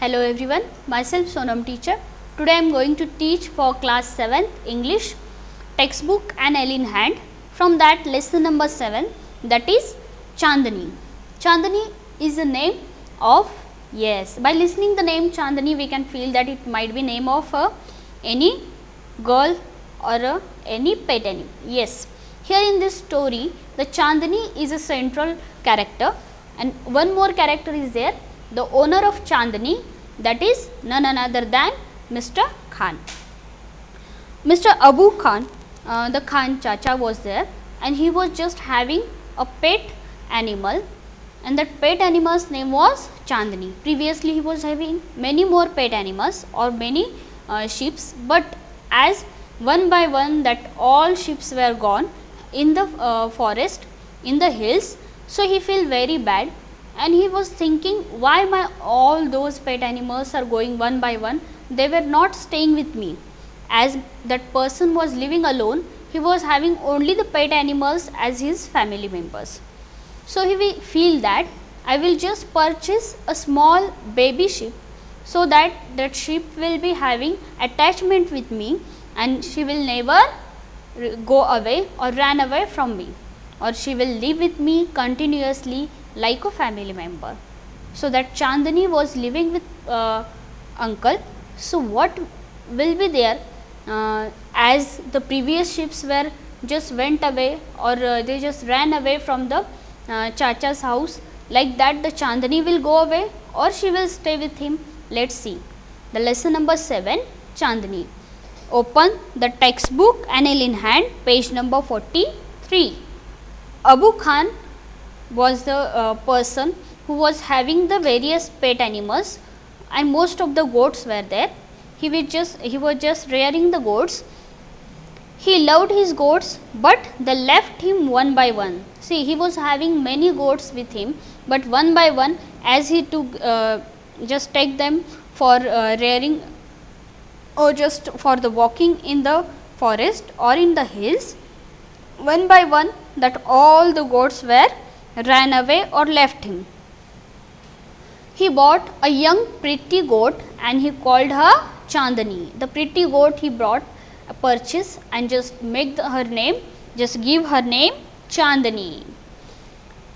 Hello everyone, myself Sonam teacher. Today I am going to teach for class 7 English textbook and L in hand. From that lesson number 7, that is Chandni. Chandni is the name of, yes, by listening the name Chandni we can feel that it might be name of any girl or any pet animal. Yes, here in this story the Chandni is a central character and one more character is there, the owner of Chandni, that is none other than Mr. Khan. Mr. Abu Khan, the Khan Chacha was there and he was just having a pet animal and that pet animal's name was Chandni. Previously he was having many more pet animals or many sheep, but as one by one that all sheep were gone in the forest, in the hills, so he felt very bad and he was thinking, why my all those pet animals are going one by one, they were not staying with me. As that person was living alone, he was having only the pet animals as his family members. So he will feel that I will just purchase a small baby sheep so that that sheep will be having attachment with me and she will never go away or run away from me, or she will live with me continuously like a family member. So that Chandni was living with uncle. So what will be there, as the previous ships were just went away or they just ran away from the Chacha's house, like that the Chandni will go away or she will stay with him. Let's see the lesson number 7, Chandni. Open the textbook and L in hand, page number 43. Abu Khan was the person who was having the various pet animals and most of the goats were there. He was just rearing the goats. He loved his goats, but they left him one by one. See, he was having many goats with him, but one by one, as he took just take them for rearing or just for the walking in the forest or in the hills, one by one that all the goats were ran away or left him. He bought a young pretty goat and he called her Chandni. The pretty goat he brought, a purchase and just make her name, just give her name Chandni.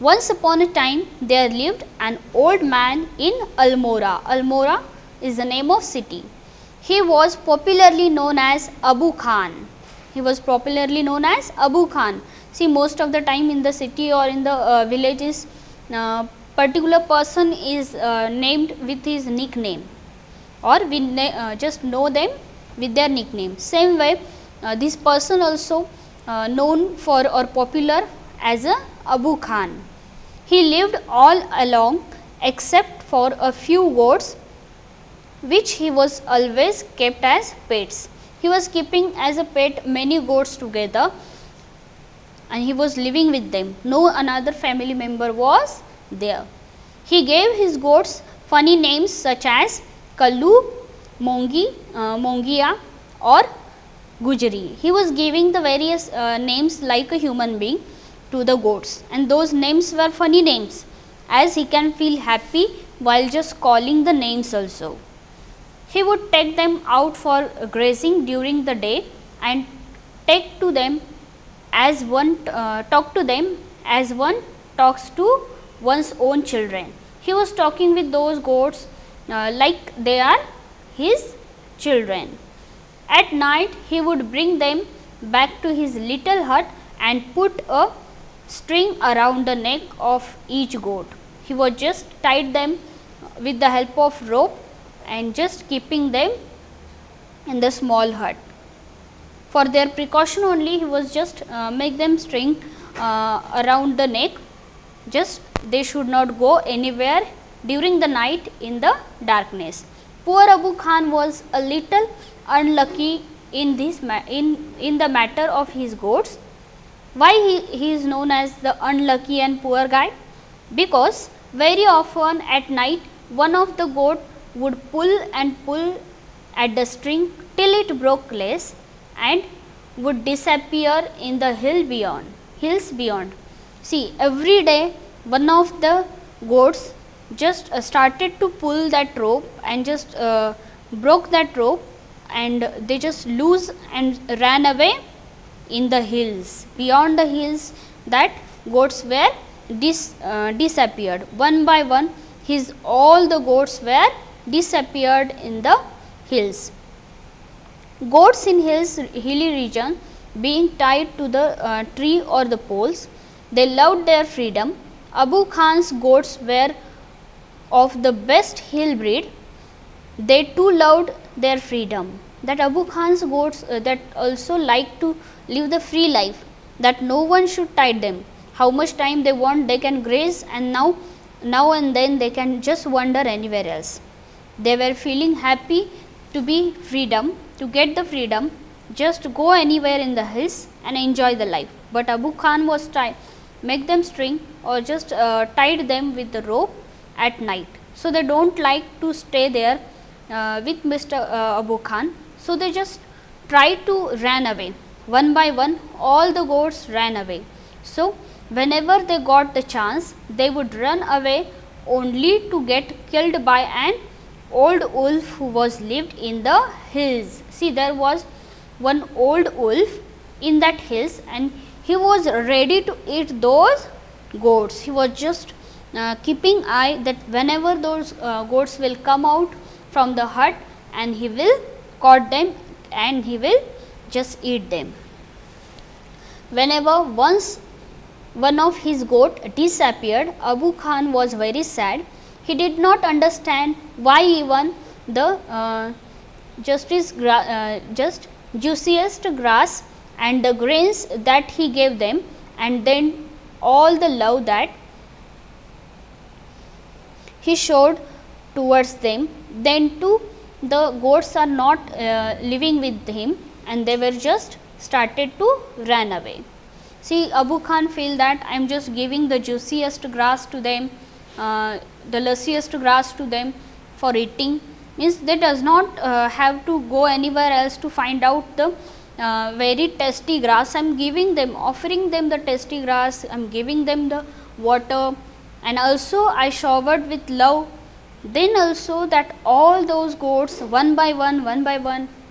Once upon a time there lived an old man in Almora. Almora is the name of city. He was popularly known as Abu Khan. He was popularly known as Abu Khan. See, most of the time in the city or in the villages, particular person is named with his nickname, or we just know them with their nickname. Same way, this person also known for or popular as a Abu Khan. He lived all along except for a few goats which he was always kept as pets. He was keeping as a pet many goats together and he was living with them. No another family member was there. He gave his goats funny names such as Kallu, Mongia or Gujari. He was giving the various names like a human being to the goats, and those names were funny names as he can feel happy while just calling the names also. He would take them out for grazing during the day and talk to them as one talks to one's own children. He was talking with those goats like they are his children. At night he would bring them back to his little hut and put a string around the neck of each goat. He would just tied them with the help of rope and just keeping them in the small hut. For their precaution only, he was just make them string around the neck, just they should not go anywhere during the night in the darkness. Poor Abu Khan was a little unlucky in this in the matter of his goats. Why he is known as the unlucky and poor guy? Because very often at night one of the goat would pull at the string till it broke less and would disappear in the hills beyond. See, every day one of the goats just started to pull that rope and just broke that rope, and they just loose and ran away in the hills. Beyond the hills, that goats were disappeared. One by one, all the goats were disappeared in the hills. Goats in hilly region, being tied to the tree or the poles, they loved their freedom. Abu Khan's goats were of the best hill breed. They too loved their freedom. That Abu Khan's goats that also like to live the free life, that no one should tie them. How much time they want, they can graze, and now and then they can just wander anywhere else. They were feeling happy to be freedom, to get the freedom, just go anywhere in the hills and enjoy the life. But Abu Khan was make them string or just tied them with the rope at night. So they don't like to stay there with Mr. Abu Khan. So they just try to run away. One by one, all the goats ran away. So whenever they got the chance, they would run away only to get killed by an old wolf who was lived in the hills. See, there was one old wolf in that hills, and he was ready to eat those goats. He was just keeping eye that whenever those goats will come out from the hut, and he will caught them and he will just eat them. Whenever once one of his goat disappeared, Abu Khan was very sad. He did not understand why even the just juiciest grass and the grains that he gave them, and then all the love that he showed towards them, then too the goats are not living with him, and they were just started to run away. See, Abu Khan feel that I am just giving the juiciest grass to them, the lussiest grass to them for eating, means they does not have to go anywhere else to find out the very tasty grass. I am giving them, offering them the tasty grass, I am giving them the water, and also I showered with love. Then also that all those goats one by one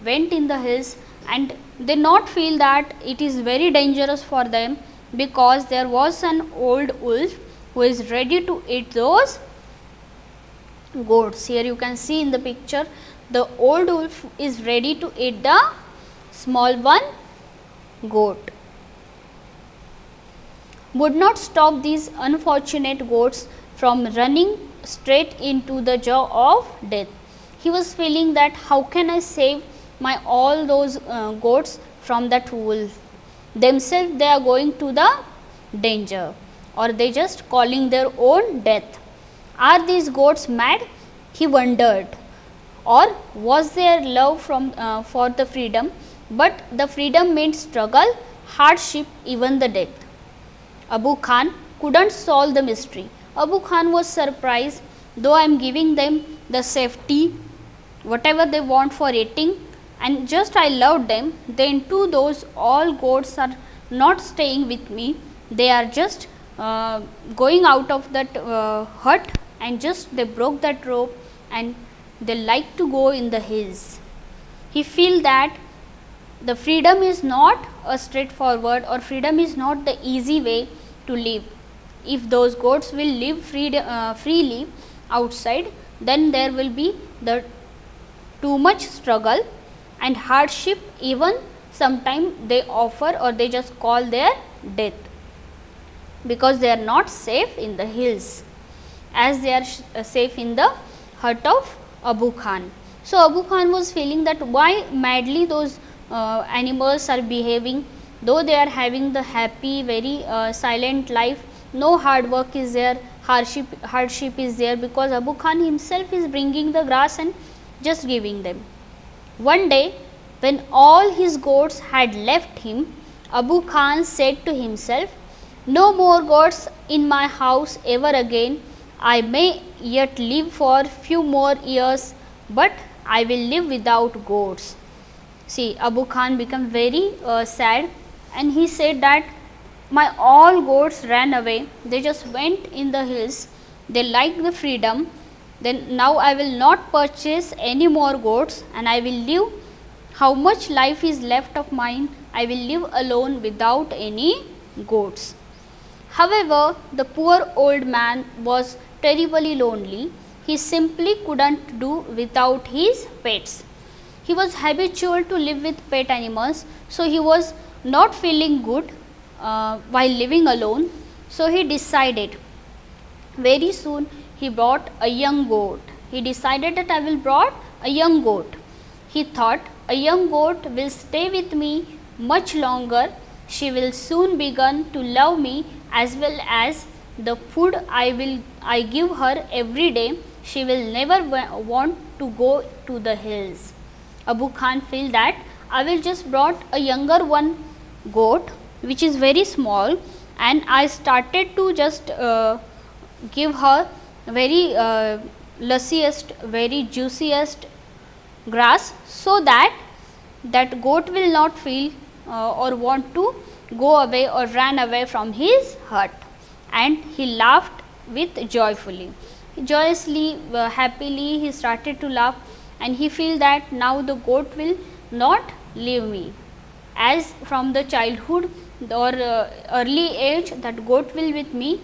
went in the hills, and they not feel that it is very dangerous for them, because there was an old wolf who is ready to eat those goats. Here you can see in the picture, the old wolf is ready to eat the small one goat. Would not stop these unfortunate goats from running straight into the jaw of death. He was feeling that how can I save my all those goats from that wolf. Themselves they are going to the danger, or they just calling their own death. Are these goats mad? He wondered. Or was their love for the freedom, but the freedom meant struggle, hardship, even the death. Abu Khan couldn't solve the mystery. Abu Khan was surprised, though I am giving them the safety, whatever they want for eating, and just I loved them, then too those all goats are not staying with me. They are just going out of that hut, and just they broke that rope, and they like to go in the hills. He feel that the freedom is not a straightforward, or freedom is not the easy way to live. If those goats will live freely outside, then there will be the too much struggle and hardship, even sometime they offer or they just call their death, because they are not safe in the hills as they are safe in the hut of Abu Khan. So, Abu Khan was feeling that why madly those animals are behaving, though they are having the happy very silent life, no hard work is there, hardship is there, because Abu Khan himself is bringing the grass and just giving them. One day when all his goats had left him, Abu Khan said to himself, no more goats in my house ever again. I may yet live for few more years, but I will live without goats. See, Abu Khan became very sad, and he said that my all goats ran away, they just went in the hills, they like the freedom, then now I will not purchase any more goats, and I will live. How much life is left of mine? I will live alone without any goats. However, the poor old man was terribly lonely. He simply couldn't do without his pets. He was habitual to live with pet animals, so he was not feeling good while living alone. So he decided, very soon he bought a young goat. He decided that I will brought a young goat. He thought, a young goat will stay with me much longer. She will soon begin to love me, as well as the food I give her every day. She will never want to go to the hills. Abu Khan felt that I will just brought a younger one goat which is very small, and I started to just give her very lussiest, very juiciest grass, so that that goat will not feel or want to go away or run away from his hut. And he laughed with joyously, happily he started to laugh, and he feel that now the goat will not leave me, as from the childhood or early age that goat will with me,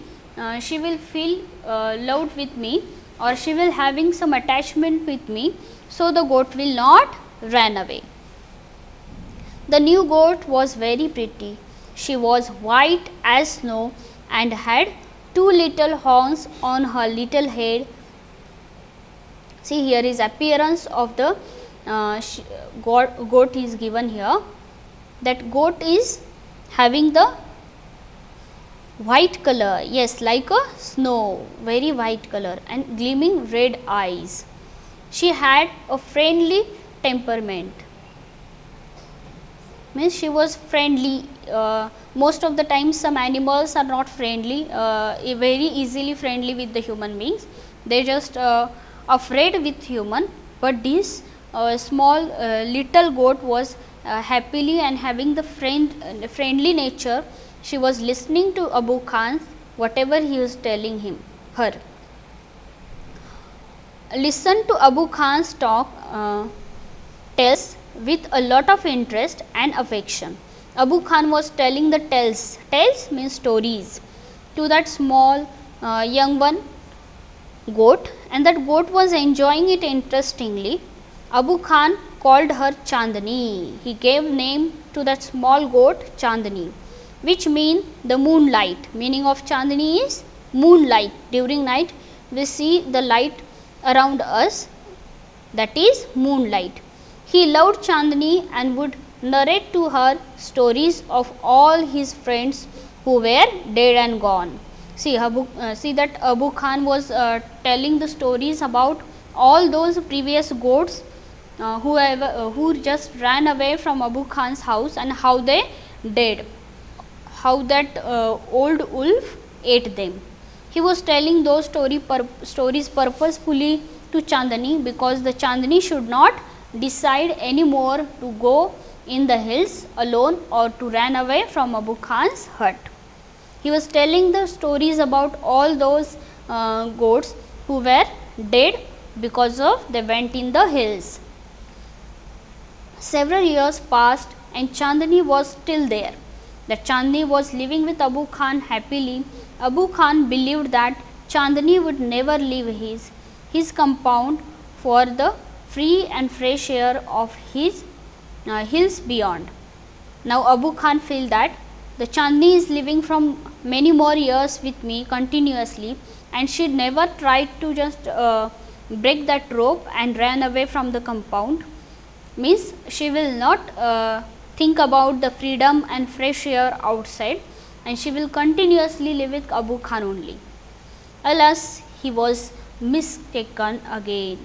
she will feel loved with me, or she will having some attachment with me, so the goat will not run away. The new goat was very pretty. She was white as snow and had two little horns on her little head. See, here is appearance of the goat is given here. That goat is having the white color, yes, like a snow, very white color, and gleaming red eyes. She had a friendly temperament, means she was friendly. Most of the times some animals are not friendly, very easily friendly with the human beings. They just afraid with human, but this small little goat was happily and having the friendly nature. She was listening to Abu Khan, whatever he was telling her. Listen to Abu Khan's talk tales with a lot of interest and affection. Abu Khan was telling the tales means stories, to that small young one goat, and that goat was enjoying it interestingly. Abu Khan called her Chandni. He gave name to that small goat Chandni, which mean the moonlight. Meaning of Chandni is moonlight. During night we see the light around us, that is moonlight. He loved Chandni and would narrate to her stories of all his friends who were dead and gone. See, that Abu Khan was telling the stories about all those previous goats who just ran away from Abu Khan's house, and how they died, how that old wolf ate them. He was telling those stories purposefully to Chandni, because the Chandni should not decide anymore to go in the hills alone or to run away from Abu Khan's hut. He was telling the stories about all those goats who were dead because of they went in the hills. Several years passed and Chandni was still there. That Chandni was living with Abu Khan happily. Abu Khan believed that Chandni would never leave his compound for the free and fresh air of his hills beyond. Now Abu Khan felt that the Chandni is living from many more years with me continuously, and she never tried to just break that rope and ran away from the compound. Means she will not think about the freedom and fresh air outside, and she will continuously live with Abu Khan only. Alas, he was mistaken again.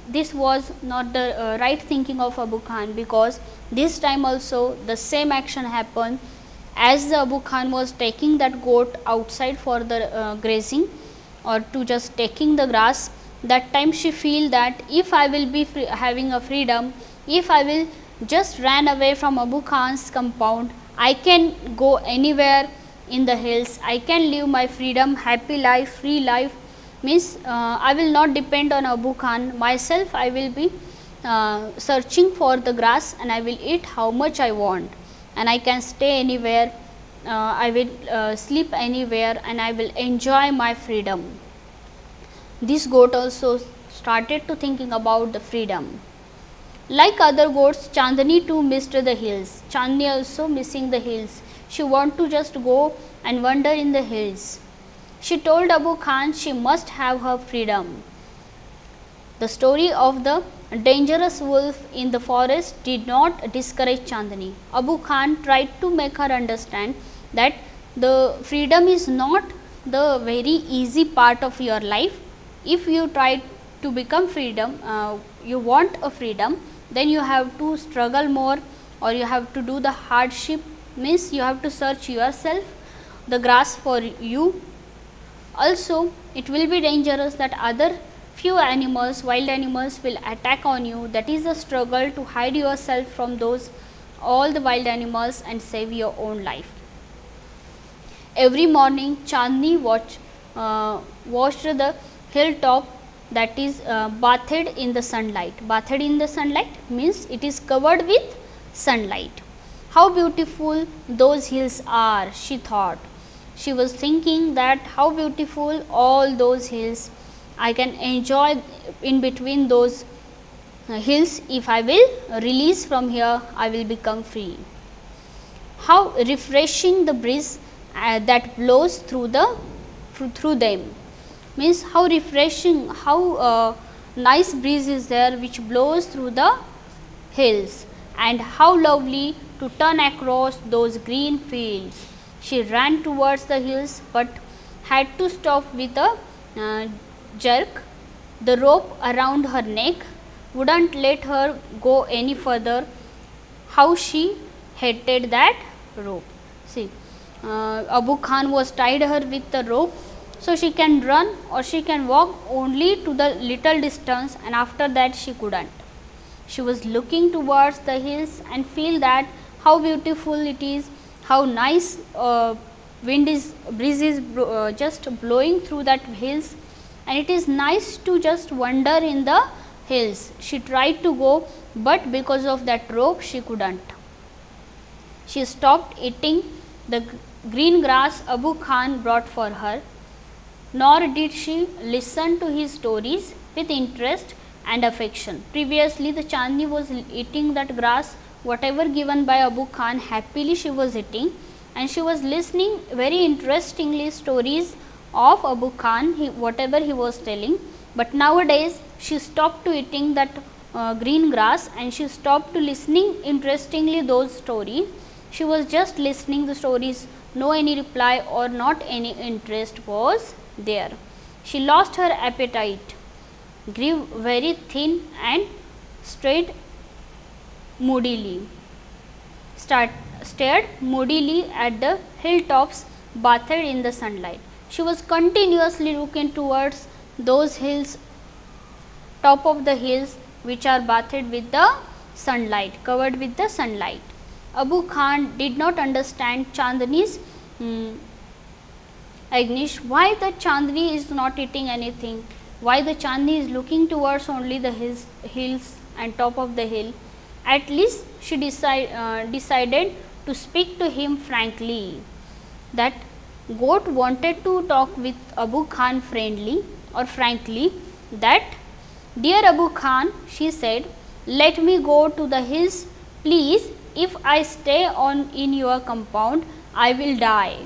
This was not the right thinking of Abu Khan, because this time also the same action happened. As the Abu Khan was taking that goat outside for the grazing or to just taking the grass, that time she feel that if I will be having a freedom, if I will just ran away from Abu Khan's compound, I can go anywhere in the hills, I can live my freedom, happy life, free life. means I will not depend on Abu Khan, myself I will be searching for the grass and I will eat how much I want, and I can stay anywhere, I will sleep anywhere, and I will enjoy my freedom. This goat also started to thinking about the freedom. Like other goats, Chandni too missed the hills. Chandni also missing the hills. She want to just go and wander in the hills. She told Abu Khan she must have her freedom. The story of the dangerous wolf in the forest did not discourage Chandni. Abu Khan tried to make her understand that the freedom is not the very easy part of your life. If you try to become freedom, you want a freedom, then you have to struggle more, or you have to do the hardship, means you have to search yourself the grass for you. Also, it will be dangerous that other few animals, wild animals will attack on you. That is a struggle to hide yourself from those all the wild animals and save your own life. Every morning Chandni watched the hilltop that is bathed in the sunlight. Bathed in the sunlight means it is covered with sunlight. How beautiful those hills are, she thought. She was thinking that how beautiful all those hills, I can enjoy in between those hills. If I will release from here, I will become free. How refreshing the breeze that blows through them, means how refreshing, how nice breeze is there which blows through the hills, and how lovely to turn across those green fields. She ran towards the hills but had to stop with a jerk. The rope around her neck wouldn't let her go any further. How she hated that rope. See, Abu Khan was tied her with the rope, so she can run or she can walk only to the little distance, and after that she couldn't. She was looking towards the hills and feel that how beautiful it is, how nice breeze is just blowing through that hills, and it is nice to just wander in the hills. She tried to go, but because of that rope she couldn't. She stopped eating the green grass Abu Khan brought for her, nor did she listen to his stories with interest and affection. Previously the Chandni was eating that grass, whatever given by Abu Khan, happily she was eating, and she was listening very interestingly stories of Abu Khan, whatever he was telling. But nowadays she stopped to eating that green grass, and she stopped to listening interestingly those stories. She was just listening the stories, no any reply or not any interest was there. She lost her appetite, grew very thin and stared moodily at the hilltops bathed in the sunlight. She was continuously looking towards those hills, top of the hills which are bathed with the sunlight, covered with the sunlight. Abu Khan did not understand Chandni's anguish. Why the Chandni is not eating anything? Why the Chandni is looking towards only the hills and top of the hill? At least she decided to speak to him frankly. That goat wanted to talk with Abu Khan friendly or frankly. That, dear Abu Khan, she said, let me go to the hills, please. If I stay on in your compound, I will die.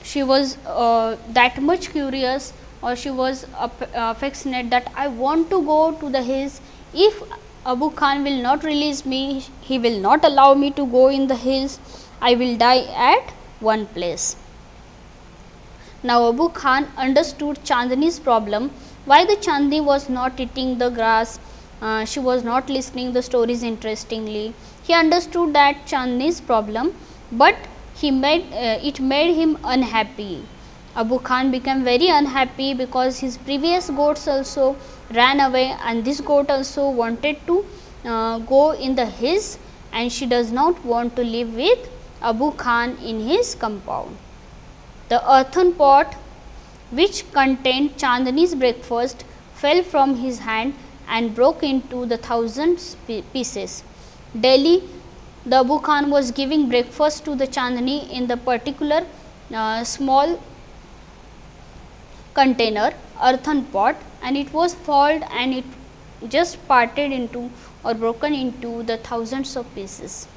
She was that much curious, or she was affectionate, that I want to go to the hills. If Abu Khan will not release me, he will not allow me to go in the hills, I will die at one place. Now Abu Khan understood Chandni's problem, why the Chandni was not eating the grass, she was not listening the stories interestingly. He understood that Chandni's problem, but it made him unhappy. Abu Khan became very unhappy because his previous goats also ran away, and this goat also wanted to go in the hills, and she does not want to live with Abu Khan in his compound. The earthen pot which contained Chandni's breakfast, fell from his hand and broke into the thousands pieces. Daily, the Abu Khan was giving breakfast to the Chandni in the particular small container, earthen pot, and it was foiled and it just parted into or broken into the thousands of pieces.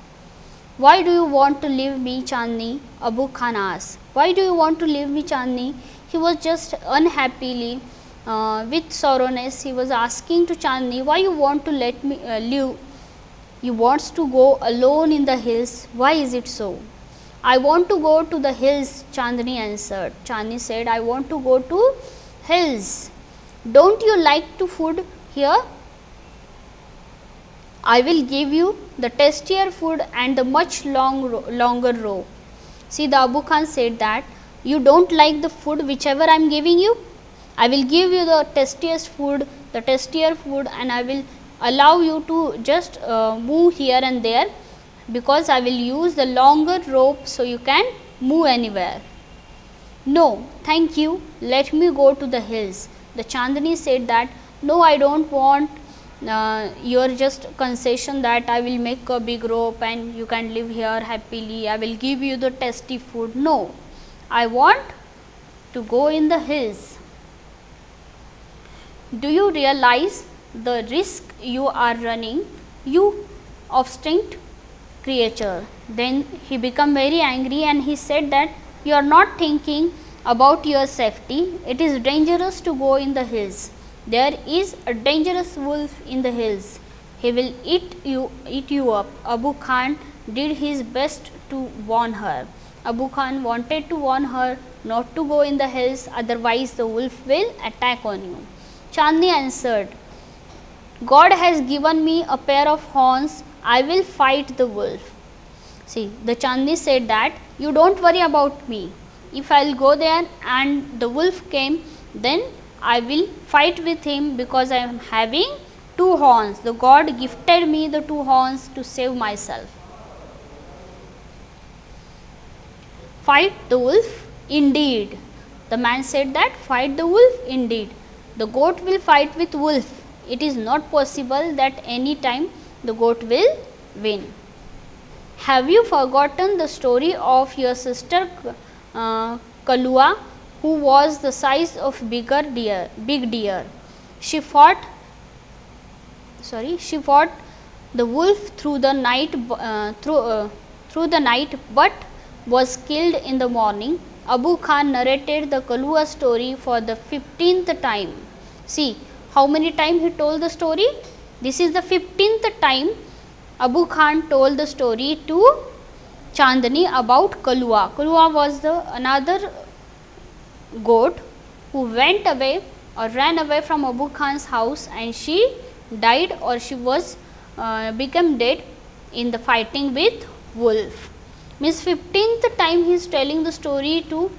Why do you want to leave me, Chandni? Abu Khan asked. Why do you want to leave me, Chandni? He was just unhappily with sorrowness. He was asking to Chandni, why you want to let me leave? You wants to go alone in the hills. Why is it so? I want to go to the hills, Chandni answered. Chandni said, I want to go to hills. Don't you like to food here? I will give you the tastier food and the much longer row. See, the Abu Khan said that you don't like the food whichever I am giving you. I will give you the tastier food, and I will allow you to just move here and there, because I will use the longer rope so you can move anywhere. No, thank you, let me go to the hills. The Chandni said that, no, I don't want your just concession that I will make a big rope and you can live here happily. I will give you the tasty food. No, I want to go in the hills. Do you realize the risk you are running, you obstinate creature? Then he became very angry and he said that you are not thinking about your safety. It is dangerous to go in the hills. There is a dangerous wolf in the hills. He will eat you up. Abu Khan did his best to warn her. Abu Khan wanted to warn her not to go in the hills, otherwise the wolf will attack on you. Chandni answered, God has given me a pair of horns. I will fight the wolf. See, the Chandni said that you don't worry about me. If I will go there and the wolf came, then I will fight with him, because I am having 2 horns. The God gifted me the 2 horns to save myself. Fight the wolf? Indeed. The man said that, fight the wolf? Indeed. The goat will fight with wolf. It is not possible that any time the goat will win. Have you forgotten the story of your sister Kalua, who was the size of big deer? She fought the wolf through the night, but was killed in the morning. Abu Khan narrated the Kalua story for the 15th time. See how many times he told the story. This is the 15th time Abu Khan told the story to Chandni about Kalua. Kalua was another goat who went away or ran away from Abu Khan's house, and she died, or she was became dead in the fighting with wolf. Means 15th time he is telling the story to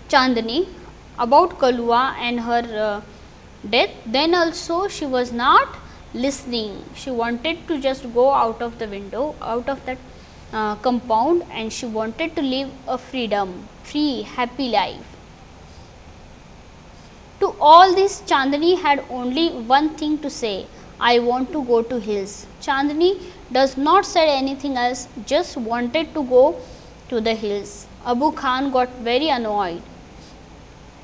Chandni about Kalua and her death. Then also she was not listening. She wanted to just go out of the window, out of that compound, and she wanted to live a free, happy life. To all this, Chandni had only one thing to say, I want to go to hills. Chandni does not say anything else, just wanted to go to the hills. Abu Khan got very annoyed.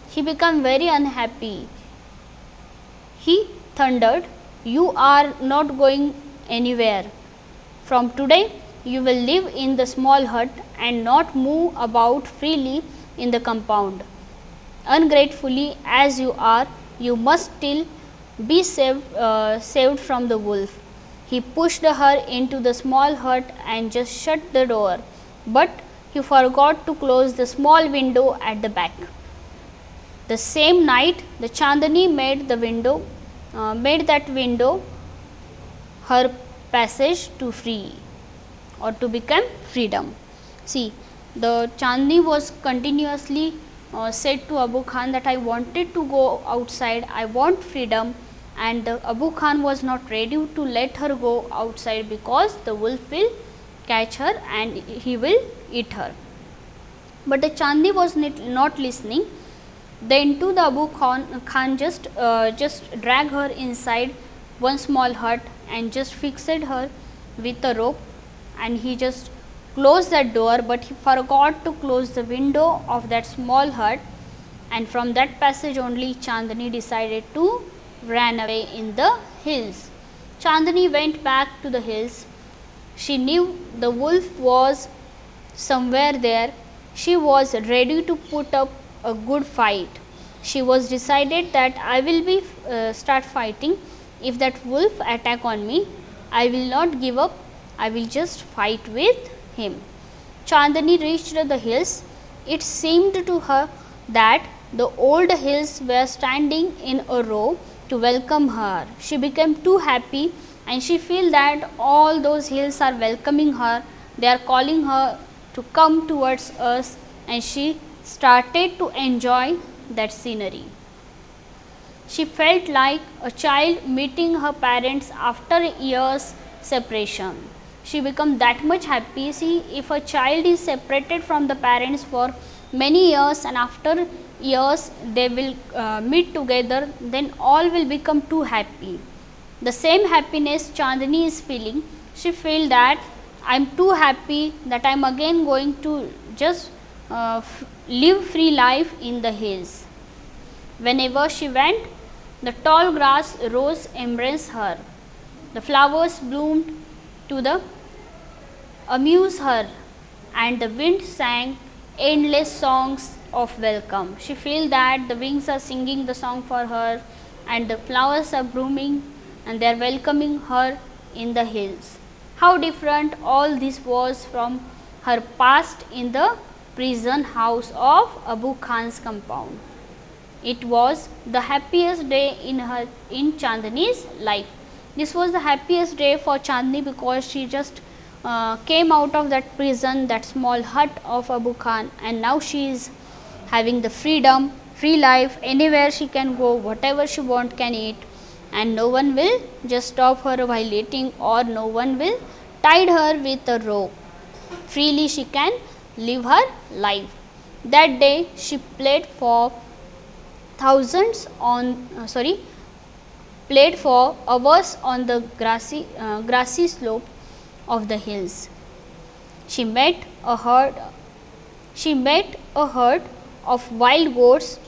He became very unhappy. He thundered, you are not going anywhere. From today, you will live in the small hut and not move about freely in the compound. Ungratefully as you are, you must still be saved from the wolf. He pushed her into the small hut and just shut the door, but he forgot to close the small window at the back. The same night, the Chandni made that window her passage to free, or to become freedom. See, the Chandni was continuously said to Abu Khan that I wanted to go outside, I want freedom, and Abu Khan was not ready to let her go outside, because the wolf will catch her and he will eat her. But the Chandni was not listening. Then too the Khan just drag her inside one small hut and just fixed her with a rope, and he just closed that door, but he forgot to close the window of that small hut, and from that passage only Chandni decided to run away in the hills. Chandni went back to the hills. She knew the wolf was somewhere there. She was ready to put up a good fight. She was decided that I will be start fighting. If that wolf attack on me, I will not give up. I will just fight with him. Chandni reached the hills. It seemed to her that the old hills were standing in a row to welcome her. She became too happy, and she felt that all those hills are welcoming her. They are calling her to come towards us, and she started to enjoy that scenery. She felt like a child meeting her parents after years separation. She became that much happy. See, if a child is separated from the parents for many years and after years they will meet together, then all will become too happy. The same happiness Chandni is feeling. She feels that I am too happy that I am again going to just live free life in the hills. Whenever she went, the tall grass rose embraced her. The flowers bloomed to the amuse her, and the wind sang endless songs of welcome. She feels that the wings are singing the song for her, and the flowers are blooming, and they are welcoming her in the hills. How different all this was from her past in the prison house of Abu Khan's compound. It was the happiest day in Chandni's life. This was the happiest day for Chandni because she just came out of that prison, that small hut of Abu Khan, and now she is having the freedom, free life. Anywhere she can go, whatever she want can eat, and no one will just stop her while eating, or no one will tie her with a rope. Freely she can live her life. That day she played for hours on the grassy slope of the hills. She met a herd of wild goats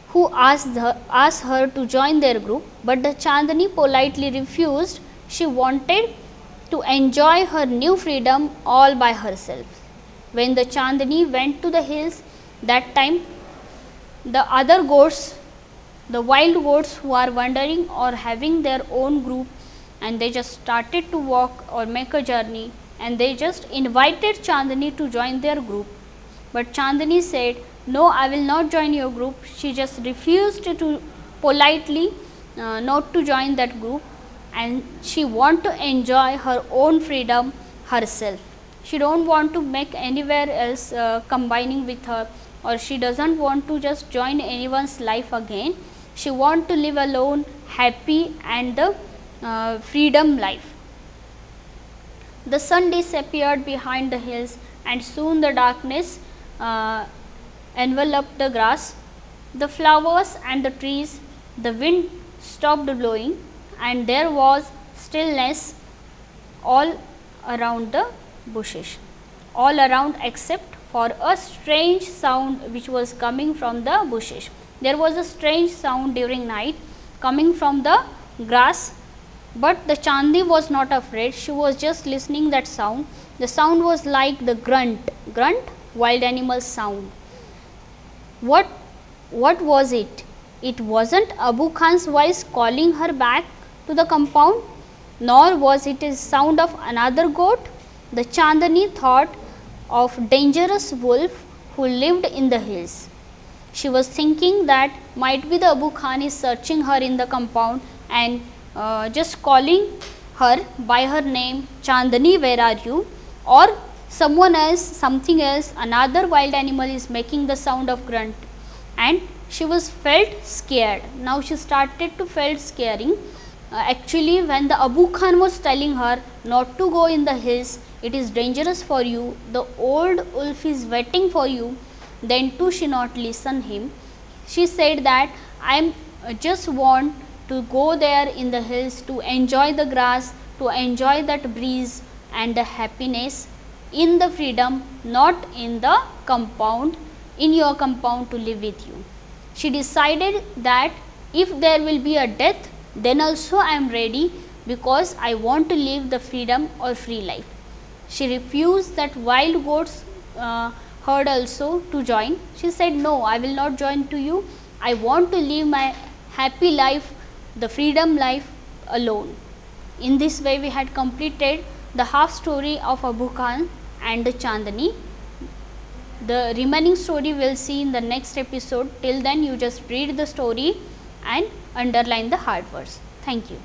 who asked her to join their group, but the Chandni politely refused. She wanted to enjoy her new freedom all by herself. When the Chandni went to the hills that time, the other goats, the wild goats who are wandering or having their own group, and they just started to walk or make a journey, and they just invited Chandni to join their group. But Chandni said, no, I will not join your group. She just refused to politely not to join that group, and she want to enjoy her own freedom herself. She don't want to make anywhere else combining with her, or she doesn't want to just join anyone's life again. She want to live alone, happy, and the freedom life. The sun disappeared behind the hills, and soon the darkness enveloped the grass, the flowers and the trees. The wind stopped blowing, and there was stillness all around the bushes, all around except for a strange sound which was coming from the bushes. There was a strange sound during night coming from the grass, but the Chandni was not afraid. She was just listening that sound. The sound was like the grunt, wild animal sound. What was it? It wasn't Abu Khan's voice calling her back to the compound, nor was it a sound of another goat. The Chandni thought of dangerous wolf who lived in the hills. She was thinking that might be the Abu Khan is searching her in the compound and just calling her by her name, Chandni, where are you? Or someone else, something else, another wild animal is making the sound of grunt, and she was felt scared. Now she started to felt scaring. Actually, when the Abu Khan was telling her not to go in the hills, it is dangerous for you, the old wolf is waiting for you, then too she not listen him. She said that I just want to go there in the hills to enjoy the grass, to enjoy that breeze and the happiness in the freedom, not in the compound, in your compound to live with you. She decided that if there will be a death, then also I am ready, because I want to live the freedom or free life. She refused that wild goats herd also to join. She said, no, I will not join to you. I want to live my happy life, the freedom life alone. In this way we had completed the half story of Abu Khan and Chandni. The remaining story we will see in the next episode. Till then you just read the story and underline the hard words. Thank you.